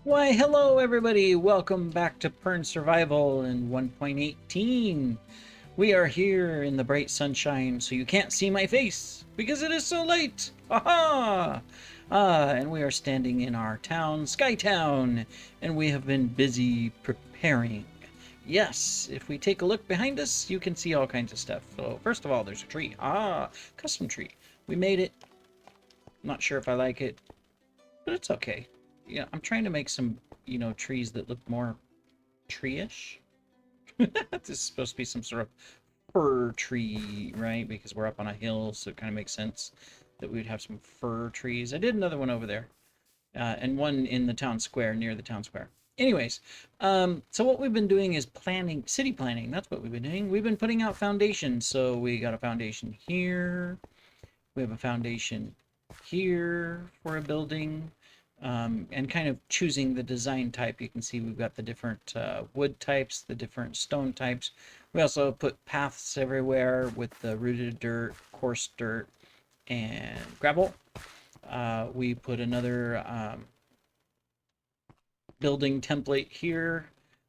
Why, hello everybody! Welcome back to Pern Survival in 1.18. We are here in the bright sunshine, so you can't see my face because it is so late. Aha! And we are standing in our town, Skytown, and we have been busy preparing. Yes, if we take a look behind us, you can see all kinds of stuff. So first of all, there's a tree. Custom tree. We made it. Not sure if I like it, but it's okay. Yeah, I'm trying to make some, trees that look more tree-ish. This is supposed to be some sort of fir tree, right? Because we're up on a hill, so it kind of makes sense that we would have some fir trees. I did another one over there, and one in the town square, near the town square. Anyways, so what we've been doing is planning, city planning. That's what we've been doing. We've been putting out foundations. So we got a foundation here. We have a foundation here for a building. And kind of choosing the design type. You can see we've got the different wood types, the different stone types. We also put paths everywhere with the rooted dirt, coarse dirt, and gravel. We put another building template here.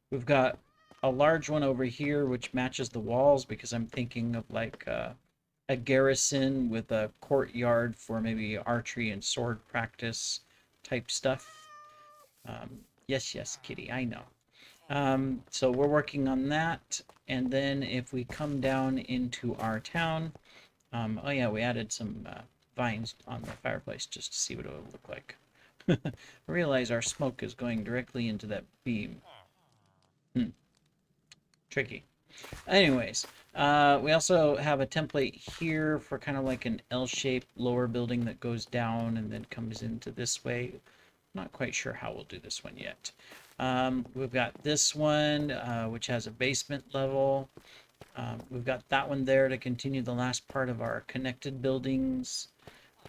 We've got a large one over here which matches the walls because I'm thinking of like a garrison with a courtyard for maybe archery and sword practice type stuff. Yes, yes, Kitty, I know. So we're working on that. And then if we come down into our town, oh yeah, we added some vines on the fireplace just to see what it would look like. I realize our smoke is going directly into that beam. Tricky. Anyways, we also have a template here for kind of like an L-shaped lower building that goes down and then comes into this way. Not quite sure how we'll do this one yet. We've got this one, which has a basement level. We've got that one there to continue the last part of our connected buildings.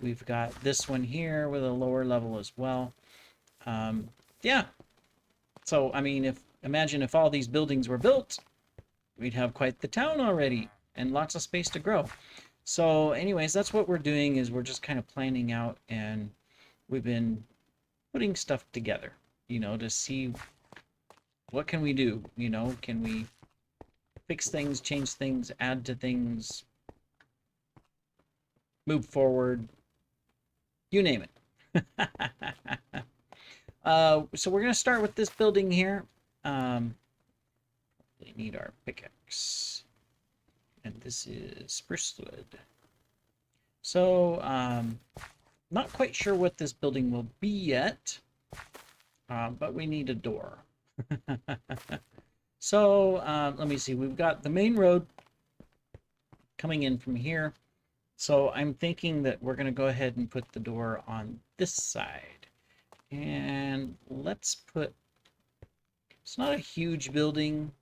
We've got this one here with a lower level as well. Yeah. So, I mean, imagine if all these buildings were built, we'd have quite the town already and lots of space to grow. So anyways, that's what we're doing is we're just kind of planning out, and we've been putting stuff together, to see what can we do, can we fix things, change things, add to things, move forward, you name it. So we're going to start with this building here. We need our pickaxe. And this is spruce wood. So, not quite sure what this building will be yet, but we need a door. So, let me see. We've got the main road coming in from here. So I'm thinking that we're going to go ahead and put the door on this side. And let's put, it's not a huge building,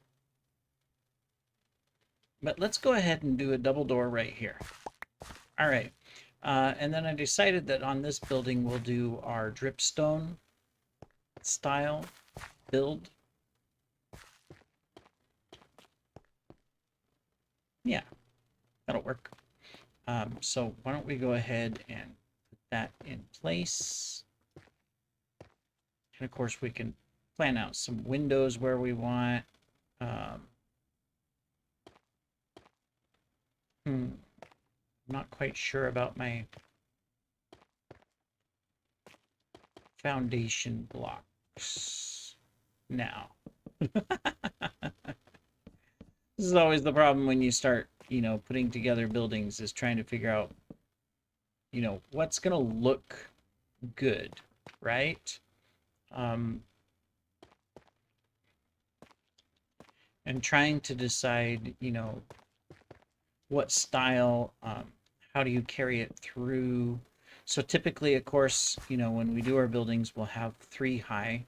but let's go ahead and do a double door right here. All right. And then I decided that on this building, we'll do our dripstone style build. Yeah, that'll work. So why don't we go ahead and put that in place. And of course, we can plan out some windows where we want. I'm not quite sure about my foundation blocks now. This is always the problem when you start, putting together buildings, is trying to figure out, what's going to look good, right? And trying to decide, what style, how do you carry it through? So typically, of course, when we do our buildings, we'll have 3 high.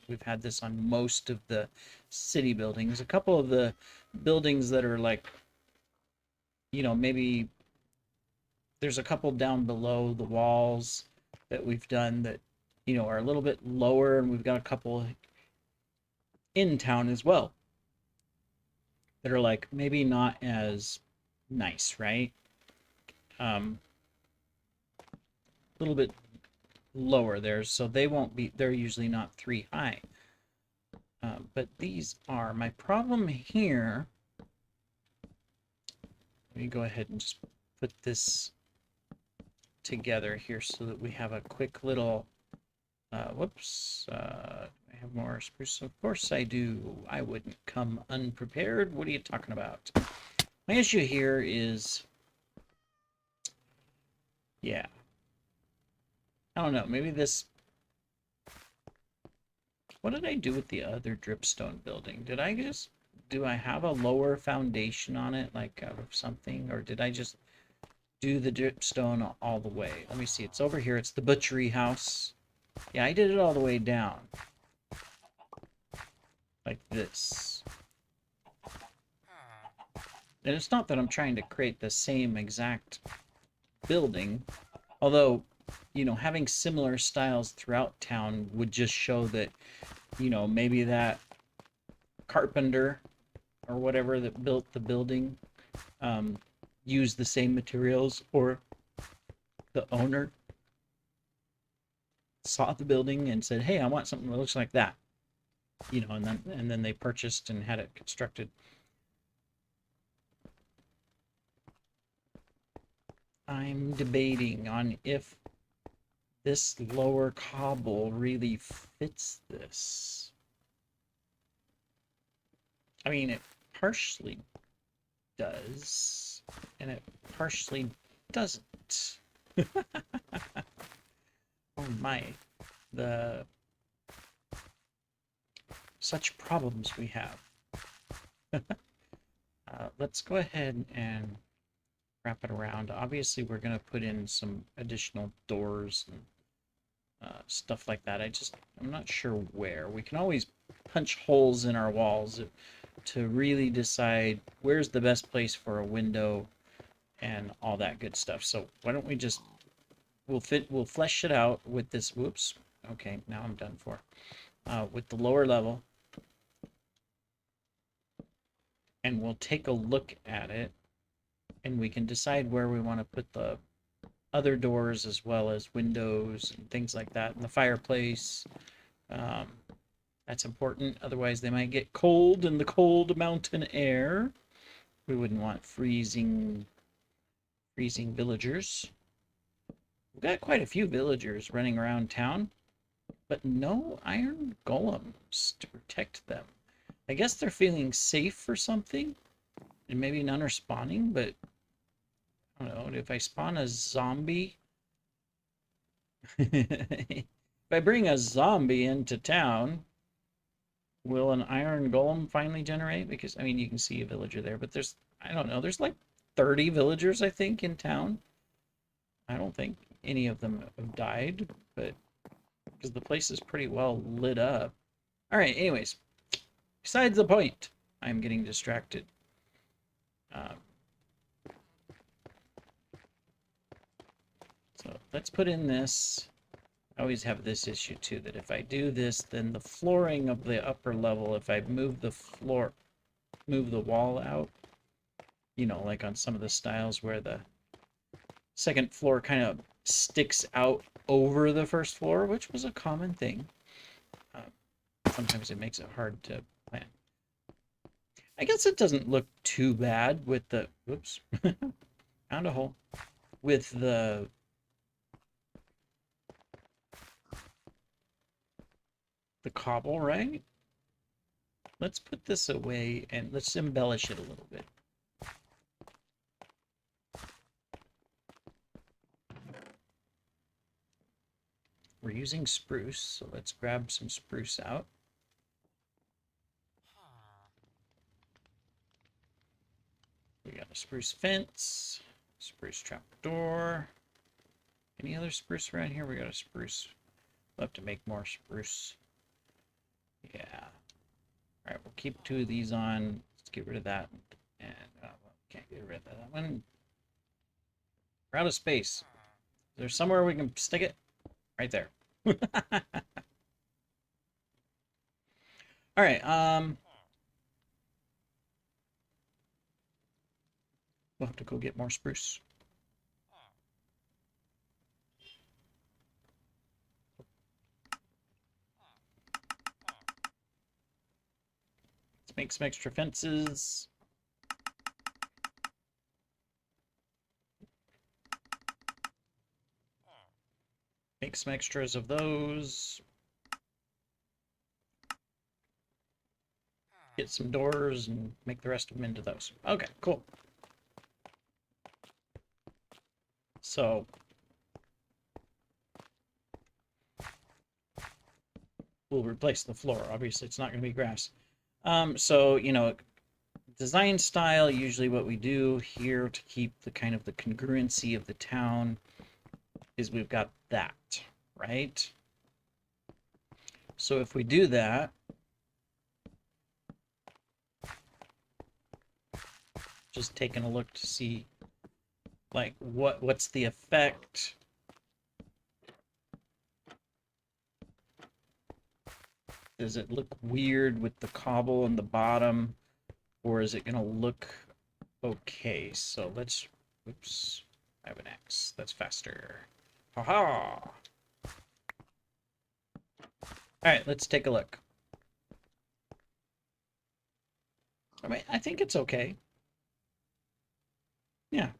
We've had this on most of the city buildings. A couple of the buildings that are like, maybe there's a couple down below the walls that we've done that, are a little bit lower, and we've got a couple in town as well that are like maybe not as nice, right? A little bit lower there, so they won't be, they're usually not 3 high. But these are. My problem here, let me go ahead and just put this together here so that we have a quick little, whoops, I have more spruce. Of course I do. I wouldn't come unprepared. What are you talking about? My issue here is, yeah, I don't know, maybe this, what did I do with the other dripstone building? Did I just, do I have a lower foundation on it, like out of something, or did I just do the dripstone all the way? Let me see, it's over here, it's the butchery house. Yeah, I did it all the way down. Like this. And it's not that I'm trying to create the same exact building, although, you know, having similar styles throughout town would just show that, you know, maybe that carpenter or whatever that built the building used the same materials, or the owner saw the building and said, hey, I want something that looks like that, you know, and then they purchased and had it constructed. I'm debating on if this lower cobble really fits this. I mean, it partially does, and it partially doesn't. Oh my, the such problems we have. Let's go ahead and wrap it around. Obviously, we're going to put in some additional doors and stuff like that. I'm not sure where. We can always punch holes in our walls to really decide where's the best place for a window and all that good stuff. So why don't we just, we'll flesh it out with this, whoops, okay, now I'm done for. With the lower level, and we'll take a look at it, and we can decide where we want to put the other doors as well as windows and things like that, and the fireplace. That's important, otherwise they might get cold in the cold mountain air. We wouldn't want freezing villagers. We've got quite a few villagers running around town, but no iron golems to protect them. I guess they're feeling safe or something, and maybe none are spawning, but I don't know, if I spawn a zombie, if I bring a zombie into town, will an iron golem finally generate? Because, I mean, you can see a villager there, but there's, I don't know, there's like 30 villagers, I think, in town. I don't think any of them have died, but because the place is pretty well lit up. All right, anyways, besides the point, I'm getting distracted. So let's put in this. I always have this issue too, that if I do this, then the flooring of the upper level, if I move the floor, move the wall out, you know, like on some of the styles where the second floor kind of sticks out over the first floor, which was a common thing. Sometimes it makes it hard to plan. I guess it doesn't look too bad with the, whoops, found a hole, with the cobble, right? Let's put this away and let's embellish it a little bit. We're using spruce, so let's grab some spruce out. We got a spruce fence, spruce trapdoor. Any other spruce around here? We got a spruce. We'll have to make more spruce. Yeah. All right, we'll keep 2 of these on. Let's get rid of that. And can't get rid of that one. We're out of space. Is there somewhere we can stick it? Right there. All right. We'll have to go get more spruce. make some extra fences. Make some extras of those. Get some doors and make the rest of them into those. Okay, cool. So we'll replace the floor. Obviously, it's not going to be grass. So, you know, design style, usually what we do here to keep the kind of the congruency of the town is we've got that, right? So if we do that, just taking a look to see like what's the effect. Does it look weird with the cobble on the bottom, or is it gonna look okay? So let's, oops, I have an X. That's faster. Haha! Alright, let's take a look. I mean, I think it's okay. Yeah.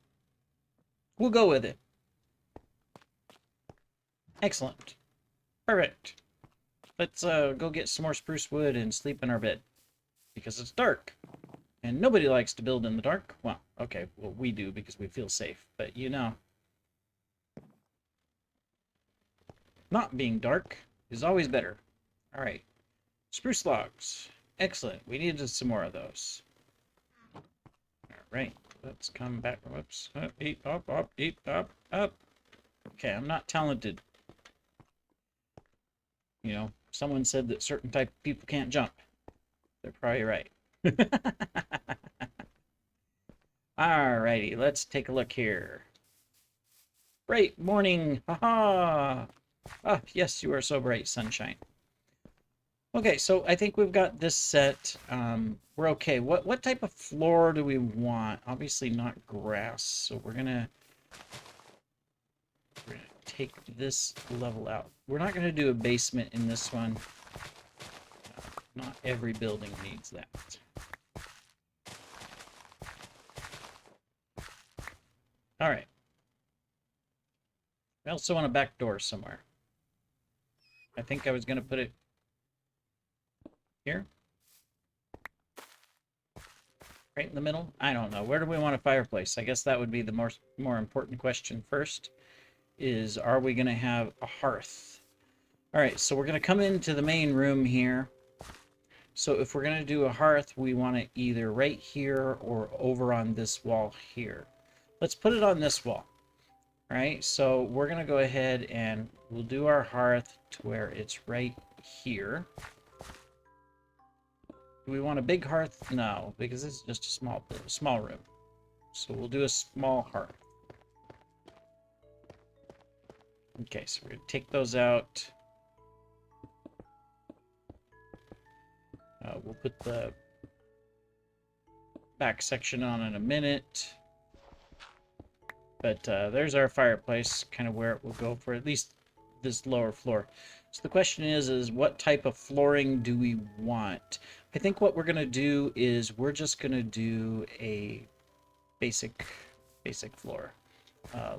We'll go with it. Excellent. Perfect. Let's go get some more spruce wood and sleep in our bed. Because it's dark. And nobody likes to build in the dark. Well, okay, well, we do because we feel safe. But, you know, not being dark is always better. Alright. Spruce logs. Excellent. We needed some more of those. Alright. Let's come back. Whoops. Up, eat, up, up, eat, up, up. Okay, I'm not talented. You know, someone said that certain type of people can't jump. They're probably right. Alrighty, let's take a look here. Bright morning! Haha! Ah, yes, you are so bright, sunshine. Okay, so I think we've got this set. We're okay. What type of floor do we want? Obviously not grass, so we're gonna take this level out. We're not gonna do a basement in this one. Not every building needs that. All right. I also want a back door somewhere. I think I was gonna put it here. Right in the middle? I don't know. Where do we want a fireplace? I guess that would be the more important question first. Is, are we going to have a hearth? All right, so we're going to come into the main room here. So if we're going to do a hearth, we want it either right here or over on this wall here. Let's put it on this wall. All right, so we're going to go ahead and we'll do our hearth to where it's right here. Do we want a big hearth? No, because this is just a small room. So we'll do a small hearth. Okay, so we're going to take those out. We'll put the back section on in a minute. But there's our fireplace, kind of where it will go for at least this lower floor. So the question is what type of flooring do we want? I think what we're going to do is we're just going to do a basic floor.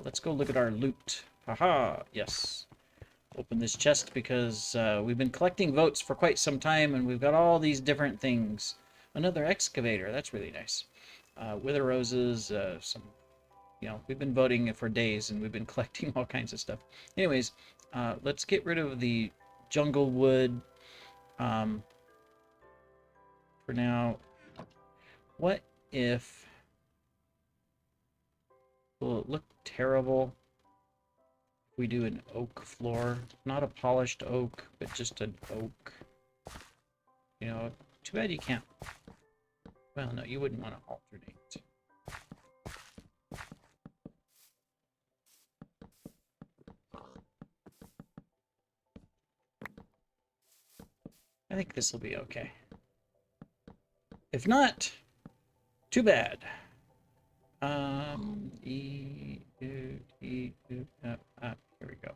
Let's go look at our loot. Haha, yes. Open this chest because we've been collecting votes for quite some time and we've got all these different things. Another excavator, that's really nice. Wither roses, some, you know, we've been voting for days and we've been collecting all kinds of stuff. Anyways, let's get rid of the jungle wood for now. What if... Will it look terrible if we do an oak floor? Not a polished oak, but just an oak. You know, too bad you can't... Well, no, you wouldn't want to alternate. I think this will be okay. If not, too bad. Here we go.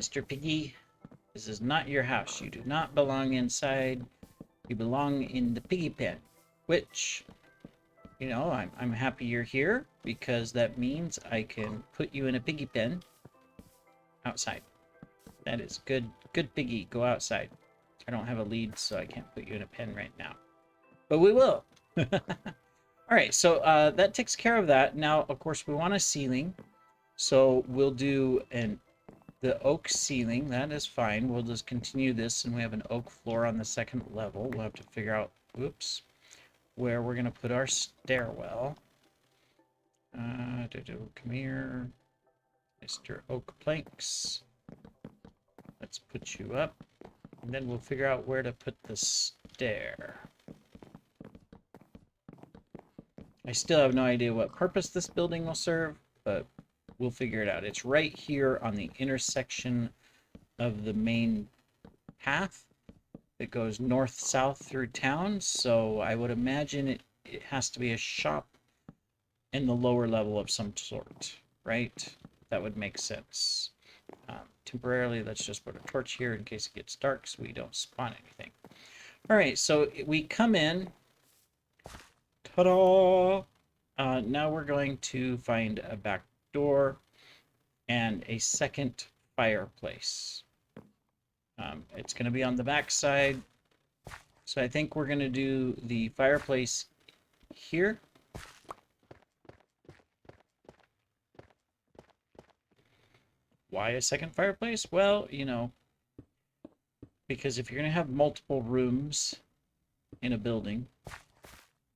Mr. Piggy This is not your house. You do not belong inside. You belong in the piggy pen, which, you know, I'm happy you're here because that means I can put you in a piggy pen outside. That is good. Good piggy. Go outside. I don't have a lead, so I can't put you in a pen right now. But we will. All right, so that takes care of that. Now, of course, we want a ceiling. So we'll do the oak ceiling. That is fine. We'll just continue this, and we have an oak floor on the second level. We'll have to figure out, whoops, where we're going to put our stairwell. Come here, Mr. Oak Planks. Let's put you up, and then we'll figure out where to put the stair. I still have no idea what purpose this building will serve, but we'll figure it out. It's right here on the intersection of the main path that goes north-south through town, so I would imagine it has to be a shop in the lower level of some sort, right? That would make sense. Temporarily, let's just put a torch here in case it gets dark so we don't spawn anything. All right, so we come in. Ta-da! Now we're going to find a back door and a second fireplace. It's going to be on the back side. So I think we're going to do the fireplace here. Why a second fireplace? Well, you know, because if you're going to have multiple rooms in a building,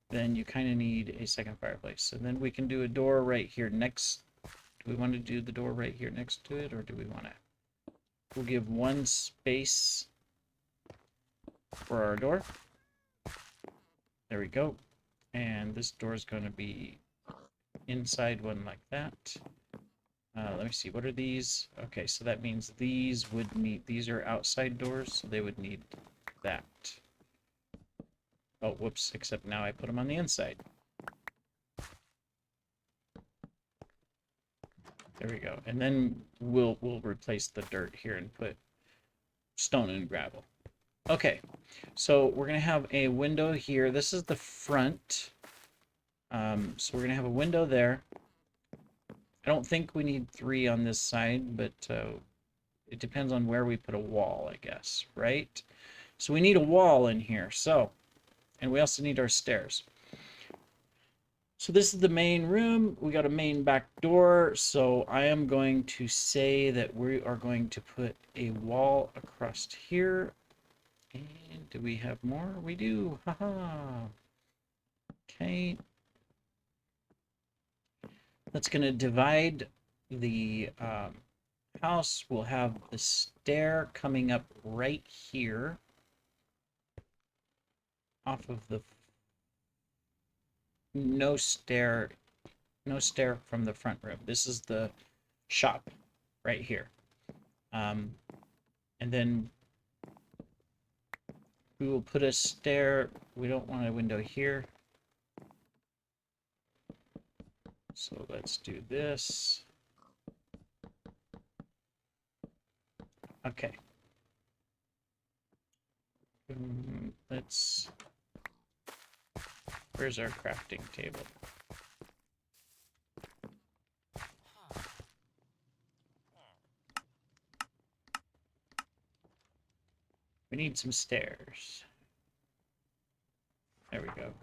then you kind of need a second fireplace. And then we can do a door right here next. Do we want to do the door right here next to it, or do we want to? We'll give one space for our door. There we go. And this door is going to be inside one like that. Let me see, what are these? Okay, so that means these would need, these are outside doors, so they would need that. Oh, whoops, except now I put them on the inside. There we go. And then we'll replace the dirt here and put stone and gravel. Okay, so we're going to have a window here. This is the front. So we're going to have a window there. I don't think we need 3 on this side, but it depends on where we put a wall, I guess, right? So we need a wall in here, so, and we also need our stairs. So this is the main room. We got a main back door, so I am going to say that we are going to put a wall across here. And do we have more? We do, haha. Okay. That's going to divide the house. We'll have the stair coming up right here off of the no stair from the front room. This is the shop right here. And then we will put a stair. We don't want a window here. So let's do this. Okay. Let's... Where's our crafting table? We need some stairs. There we go.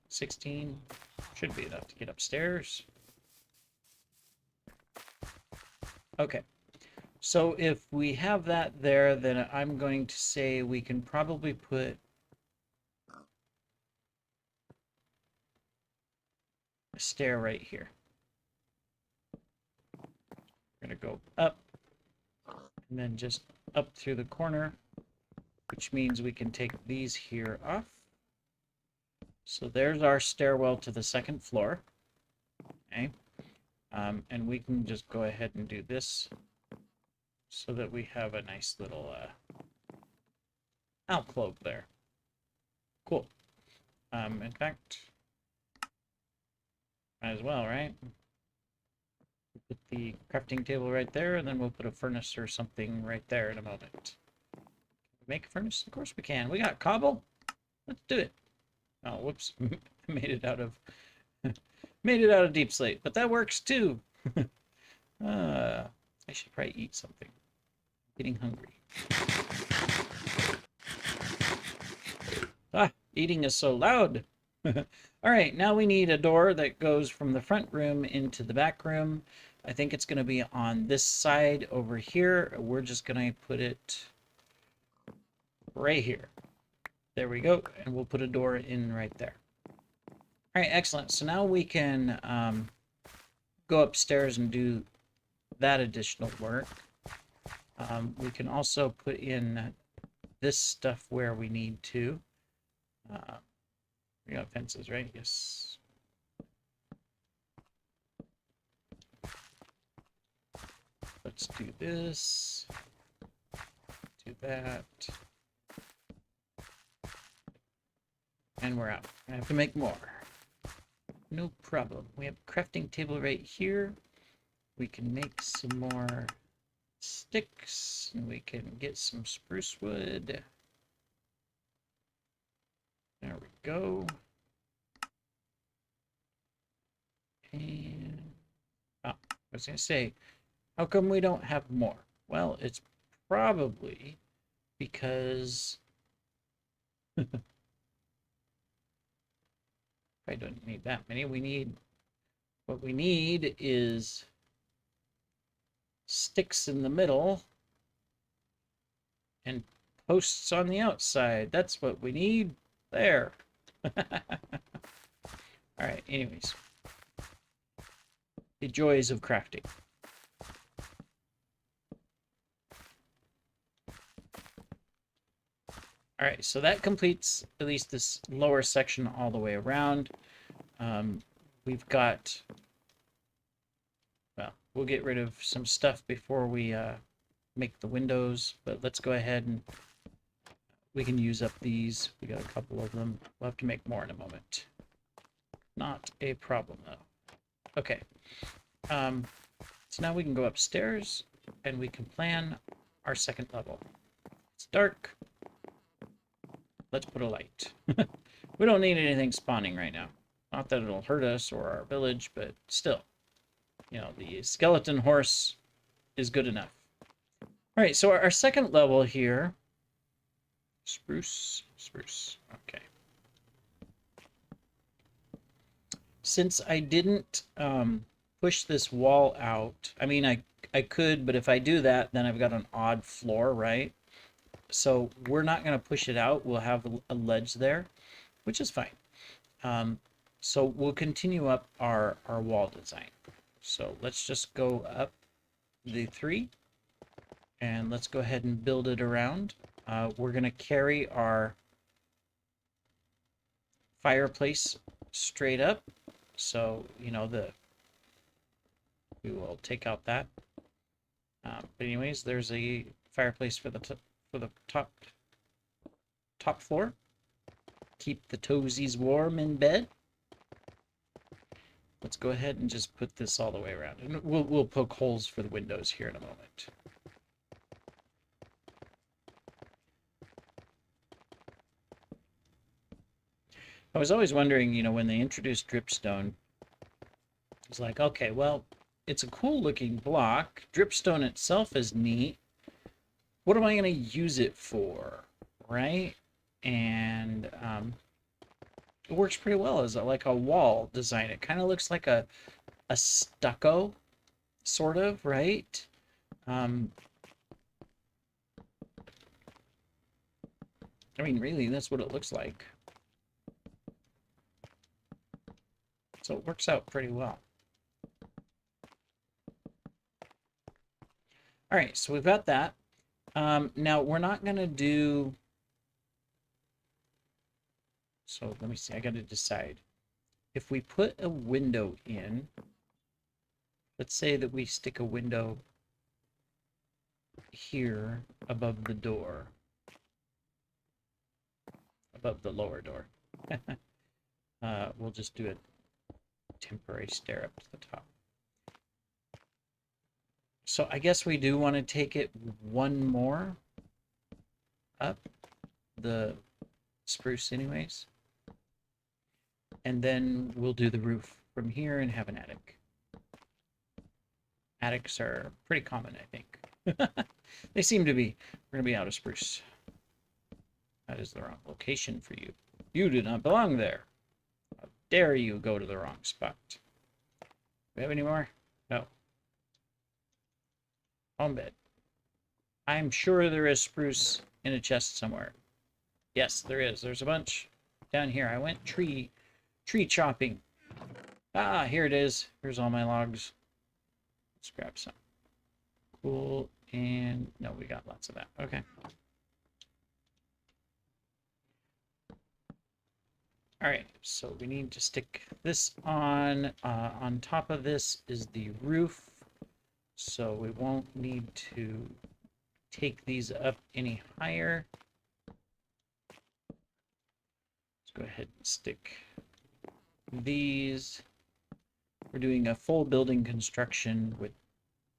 16 should be enough to get upstairs. Okay, so if we have that there, then I'm going to say we can probably put a stair right here. We're going to go up and then just up through the corner, which means we can take these here off. So there's our stairwell to the second floor. Okay. And we can just go ahead and do this so that we have a nice little alcove there. Cool. In fact, might as well, right? Put the crafting table right there, and then we'll put a furnace or something right there in a moment. Make a furnace? Of course we can. We got cobble. Let's do it. Oh, whoops. Made it out of made it out of deep slate, but that works too. I should probably eat something. I'm getting hungry. Ah, eating is so loud. All right, now we need a door that goes from the front room into the back room. I think it's going to be on this side over here. We're just going to put it right here. There we go. And we'll put a door in right there. All right, excellent. So now we can go upstairs and do that additional work. We can also put in this stuff where we need to. We got fences, right? Yes. Let's do this. Do that. And we're out. I have to make more. No problem. We have a crafting table right here. We can make some more sticks, and we can get some spruce wood. There we go. And I was gonna say, how come we don't have more? Well, it's probably because I don't need that many. What we need is sticks in the middle and posts on the outside. That's what we need. There. All right, anyways. The joys of crafting. All right, so that completes at least this lower section all the way around. We've got, well, we'll get rid of some stuff before we make the windows, but let's go ahead and we can use up these. We got a couple of them. We'll have to make more in a moment. Not a problem, though. Okay. So now we can go upstairs and we can plan our second level. It's dark. Let's put a light. We don't need anything spawning right now. Not that it'll hurt us or our village, but still. You know, the skeleton horse is good enough. All right, so our second level here. Spruce. Okay. Since I didn't push this wall out, I mean, I could, but if I do that, then I've got an odd floor, right? So we're not going to push it out. We'll have a ledge there, which is fine. So we'll continue up our wall design. So let's just go up the 3 and let's go ahead and build it around. We're going to carry our fireplace straight up. So, you know, we will take out that. But anyways, there's a fireplace for the top floor. Keep the toesies warm in bed. Let's go ahead and just put this all the way around. And we'll poke holes for the windows here in a moment. I was always wondering, you know, when they introduced dripstone, it's like, okay, well, it's a cool looking block. Dripstone itself is neat. What am I going to use it for, right? And it works pretty well as like a wall design. It kind of looks like a stucco, sort of, right? I mean, really, that's what it looks like. So it works out pretty well. All right, so we've got that. Now we're not going to do... So let me see, I got to decide. If we put a window in, let's say that we stick a window here above the door, above the lower door. We'll just do a temporary stair up to the top. So I guess we do want to take it one more up the spruce anyways. And then we'll do the roof from here and have an attic. Attics are pretty common, I think. They seem to be. We're going to be out of spruce. That is the wrong location for you. You do not belong there. How dare you go to the wrong spot. Do we have any more? No. Home bed. I'm sure there is spruce in a chest somewhere. Yes, there is. There's a bunch down here. I went tree chopping. Ah, here it is. Here's all my logs. Let's grab some. Cool. And no, we got lots of that. Okay. All right, so we need to stick this on. On top of this is the roof, so we won't need to take these up any higher. Let's go ahead and stick these. We're doing a full building construction with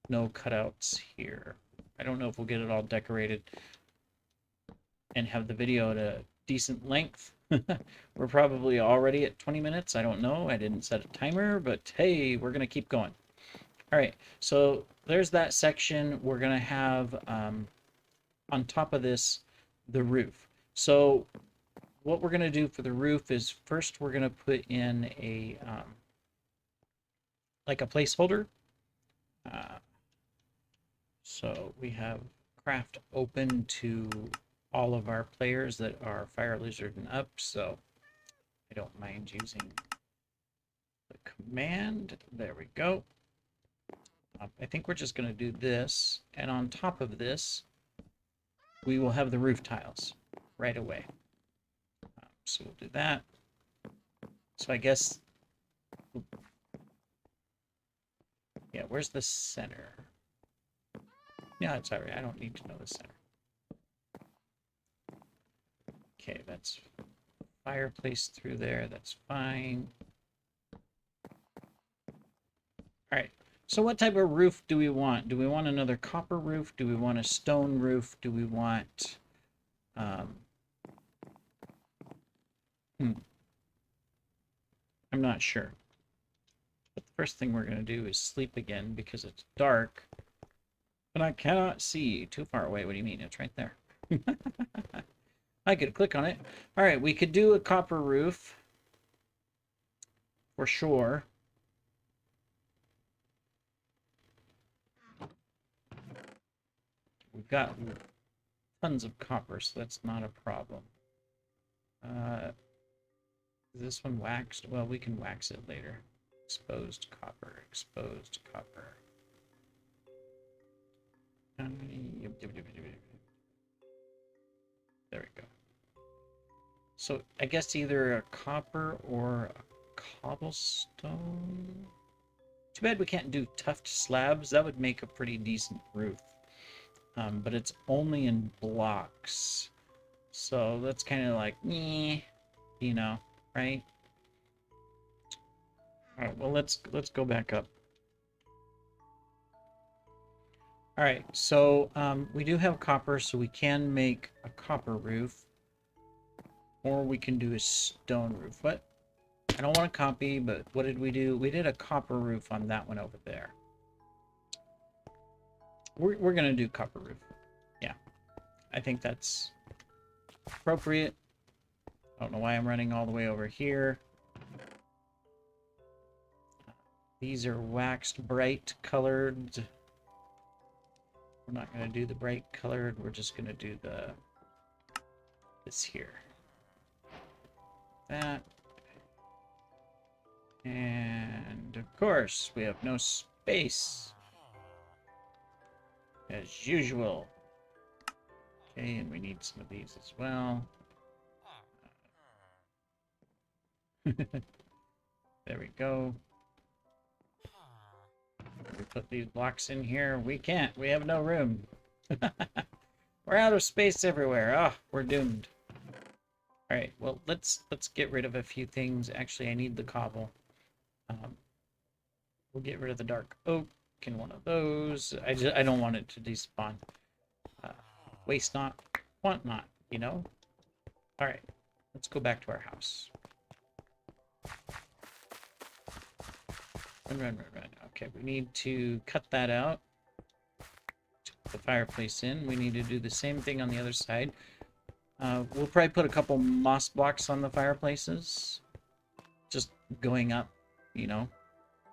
no cutouts here. I don't know if we'll get it all decorated and have the video at a decent length. We're probably already at 20 minutes. I don't know. I didn't set a timer, but hey, we're going to keep going. All right, so there's that section. We're going to have, on top of this, the roof. So what we're going to do for the roof is first we're going to put in a, like a placeholder. So we have craft open to all of our players that are Fire Lizard and up, so I don't mind using the command. There we go. I think we're just going to do this, and on top of this, we will have the roof tiles right away. So we'll do that. So I guess, yeah, where's the center? Yeah, it's all right. I don't need to know the center. Okay, that's fireplace through there. That's fine. All right. So what type of roof do we want? Do we want another copper roof? Do we want a stone roof? Do we want... I'm not sure. But the first thing we're going to do is sleep again because it's dark. But I cannot see too far away. What do you mean? It's right there. I could click on it. All right, we could do a copper roof for sure. We've got tons of copper, so that's not a problem. Is this one waxed? Well, we can wax it later. Exposed copper, exposed copper. There we go. So I guess either a copper or a cobblestone. Too bad we can't do tuft slabs. That would make a pretty decent roof. But it's only in blocks. So that's kind of like, meh, you know, right? All right, well, let's go back up. All right, so we do have copper, so we can make a copper roof. Or we can do a stone roof. What? I don't want to copy, but what did we do? We did a copper roof on that one over there. We're going to do copper roof. Yeah. I think that's appropriate. I don't know why I'm running all the way over here. These are waxed bright colored. We're not going to do the bright colored. We're just going to do this here. That. And of course, we have no space. As usual. Okay, and we need some of these as well. There we go. We put these blocks in here. We can't. We have no room. We're out of space everywhere. Oh, we're doomed. All right. Well, let's get rid of a few things. Actually, I need the cobble. We'll get rid of the dark oak and one of those. I don't want it to despawn. Waste not, want not. you know? All right, let's go back to our house. Run. Okay, we need to cut that out. Put the fireplace in. We need to do the same thing on the other side. We'll probably put a couple moss blocks on the fireplaces. Just going up, you know.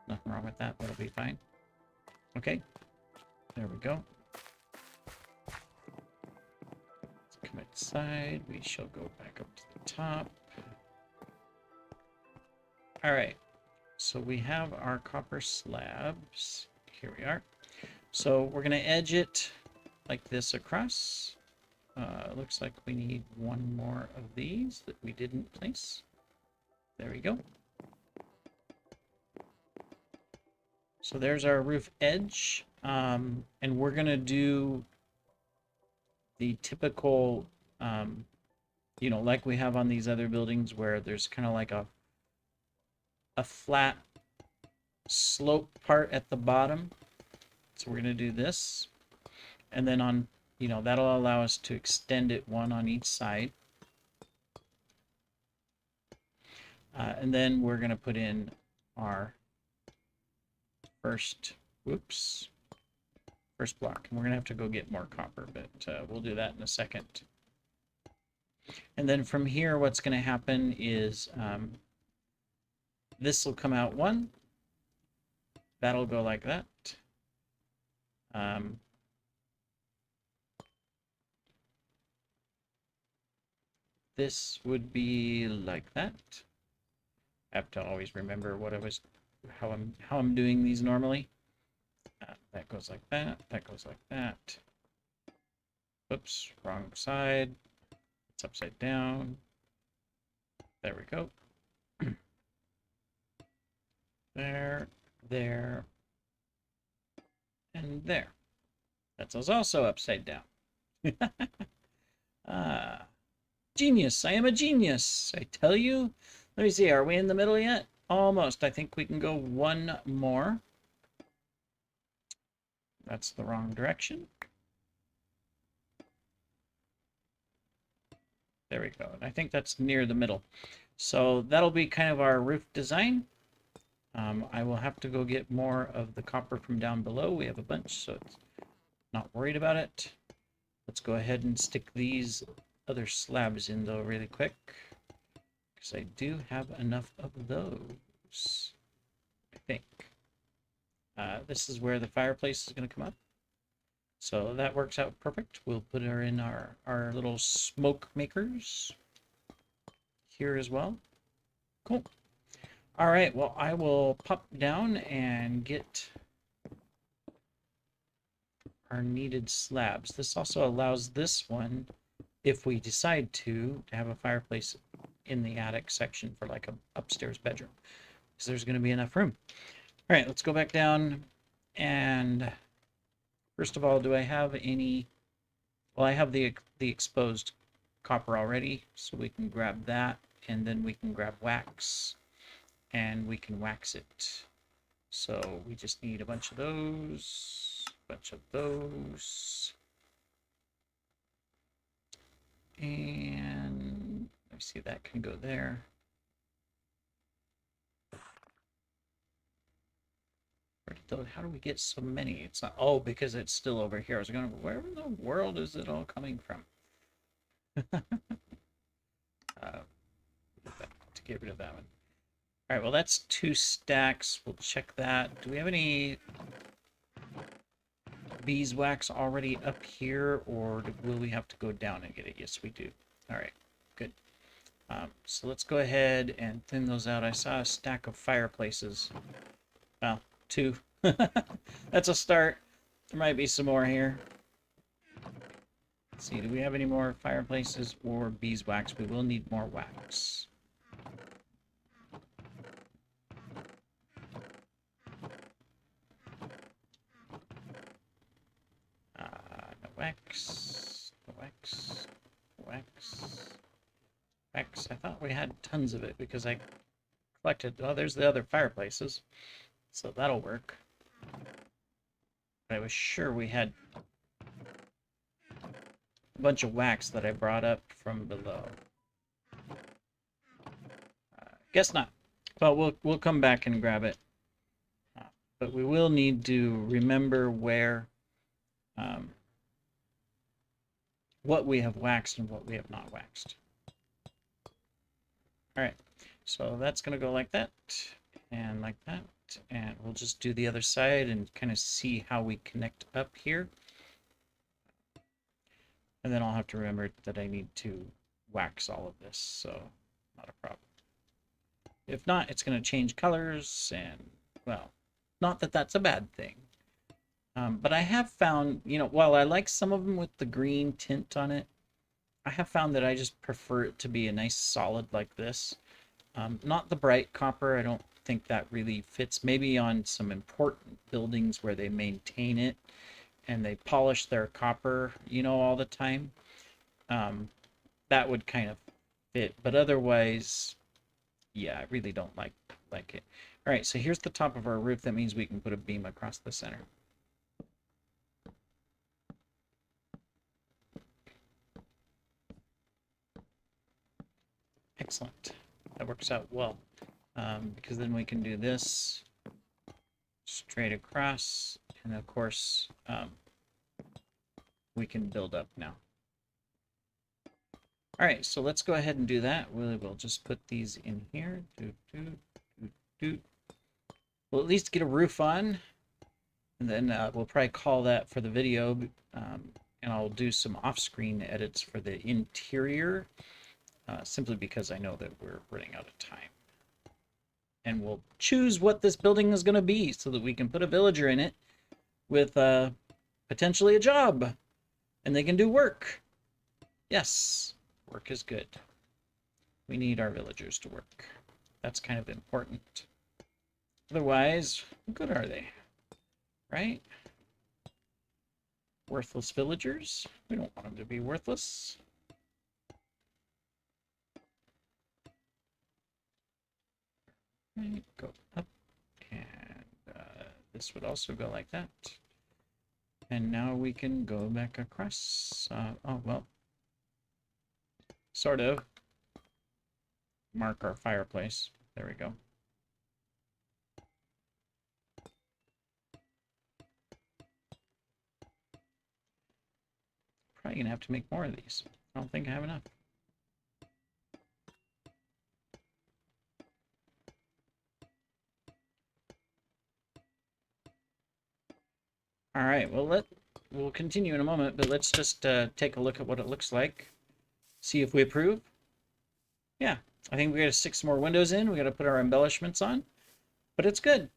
Nothing wrong with that. That'll be fine. Okay. There we go. Let's come inside. We shall go back up to the top. All right. So we have our copper slabs. Here we are. So we're going to edge it like this across. Looks like we need one more of these that we didn't place. There we go. So there's our roof edge. And we're going to do the typical, you know, like we have on these other buildings where there's kind of like a flat slope part at the bottom. So we're going to do this. And then on, you know, that'll allow us to extend it one on each side. And then we're going to put in our first block. And we're going to have to go get more copper, but we'll do that in a second. And then from here, what's going to happen is this will come out one. That'll go like that. This would be like that. I have to always remember what how I'm doing these normally. That goes like that. That goes like that. Oops, wrong side. It's upside down. There we go. There, and there. That's also upside down. Genius. I am a genius. I tell you. Let me see. Are we in the middle yet? Almost. I think we can go one more. That's the wrong direction. There we go. And I think that's near the middle. So that'll be kind of our roof design. I will have to go get more of the copper from down below. We have a bunch, so it's not worried about it. Let's go ahead and stick these other slabs in, though, really quick. Because I do have enough of those, I think. This is where the fireplace is going to come up. So that works out perfect. We'll put her in our little smoke makers here as well. Cool. All right, well, I will pop down and get our needed slabs. This also allows this one, if we decide to have a fireplace in the attic section for like a upstairs bedroom, because there's going to be enough room. All right, let's go back down. And first of all, do I have any? Well, I have the exposed copper already, so we can grab that, and then we can grab wax, and we can wax it. So we just need a bunch of those, and let me see, that can go there. How do we get so many? It's not, oh, because it's still over here. I was going, where in the world is it all coming from? To get rid of that one. All right, well, that's 2 stacks. We'll check that. Do we have any beeswax already up here, or will we have to go down and get it? Yes, we do. All right, good. So let's go ahead and thin those out. I saw a stack of fireplaces. Well, 2. That's a start. There might be some more here. Let's see, do we have any more fireplaces or beeswax? We will need more wax. No wax. No wax. Wax. Wax. I thought we had tons of it because I collected. Oh, there's the other fireplaces. So that'll work. But I was sure we had bunch of wax that I brought up from below. Guess not. But we'll come back and grab it. But we will need to remember where what we have waxed and what we have not waxed. All right, so that's going to go like that and like that, and we'll just do the other side and kind of see how we connect up here. And then I'll have to remember that I need to wax all of this, so not a problem. If not, it's going to change colors, and, well, not that that's a bad thing. But I have found, you know, while I like some of them with the green tint on it, I have found that I just prefer it to be a nice solid like this. Not the bright copper. I don't think that really fits. Maybe on some important buildings where they maintain it and they polish their copper, you know, all the time. That would kind of fit. But otherwise, yeah, I really don't like it. All right, so here's the top of our roof. That means we can put a beam across the center. Excellent. That works out well. Because then we can do this straight across, and of course we can build up now. All right, so let's go ahead and do that. We'll just put these in here. We'll at least get a roof on, and then we'll probably call that for the video, and I'll do some off-screen edits for the interior, simply because I know that we're running out of time. And we'll choose what this building is going to be so that we can put a villager in it with potentially a job, and they can do work. Yes, work is good. We need our villagers to work. That's kind of important. Otherwise, what good are they? Right? Worthless villagers? We don't want them to be worthless. Right, go up, and this would also go like that. And now we can go back across. Oh, well, sort of. Mark our fireplace. There we go. Probably gonna have to make more of these. I don't think I have enough. All right, well, we'll continue in a moment, but let's just take a look at what it looks like. See if we approve. Yeah, I think we got 6 more windows in. We got to put our embellishments on, but it's good.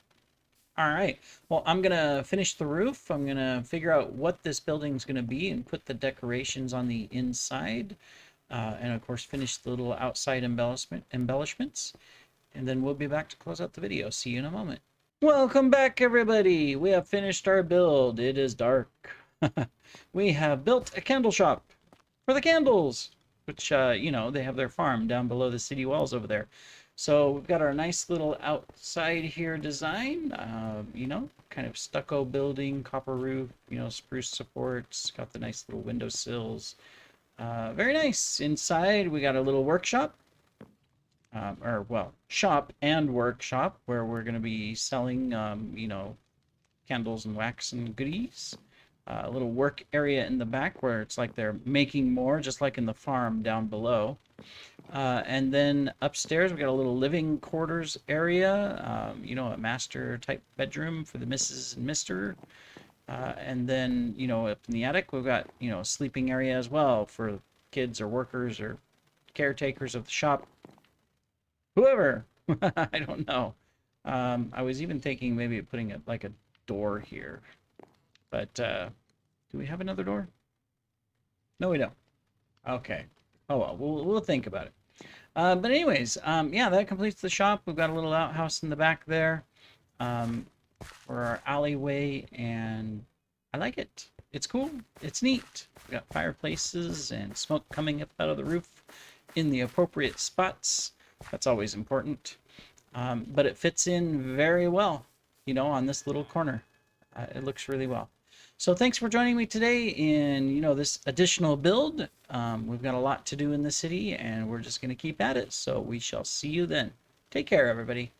All right, well, I'm gonna finish the roof. I'm gonna figure out what this building's gonna be and put the decorations on the inside, and of course finish the little outside embellishments, and then we'll be back to close out the video. See you in a moment. Welcome back, everybody. We have finished our build. It is dark. We have built a candle shop for the candles, which, you know, they have their farm down below the city walls over there. So we've got our nice little outside here design, you know, kind of stucco building, copper roof, you know, spruce supports, got the nice little window sills. Very nice. Inside, we got a little workshop. Or, well, shop and workshop, where we're going to be selling, you know, candles and wax and goodies. A little work area in the back where it's like they're making more, just like in the farm down below. And then upstairs, we got a little living quarters area, you know, a master type bedroom for the Mrs. and Mr. And then, you know, up in the attic, we've got, you know, a sleeping area as well for kids or workers or caretakers of the shop. Whoever. I don't know. I was even thinking maybe putting it like a door here, but do we have another door? No, we don't. Okay. Oh well, we'll think about it. But anyways, yeah, that completes the shop. We've got a little outhouse in the back there for our alleyway, and I like it. It's cool. It's neat. We've got fireplaces and smoke coming up out of the roof in the appropriate spots. That's always important. But it fits in very well, you know, on this little corner. It looks really well. So thanks for joining me today in, this additional build. We've got a lot to do in the city, and we're just going to keep at it. So we shall see you then. Take care, everybody.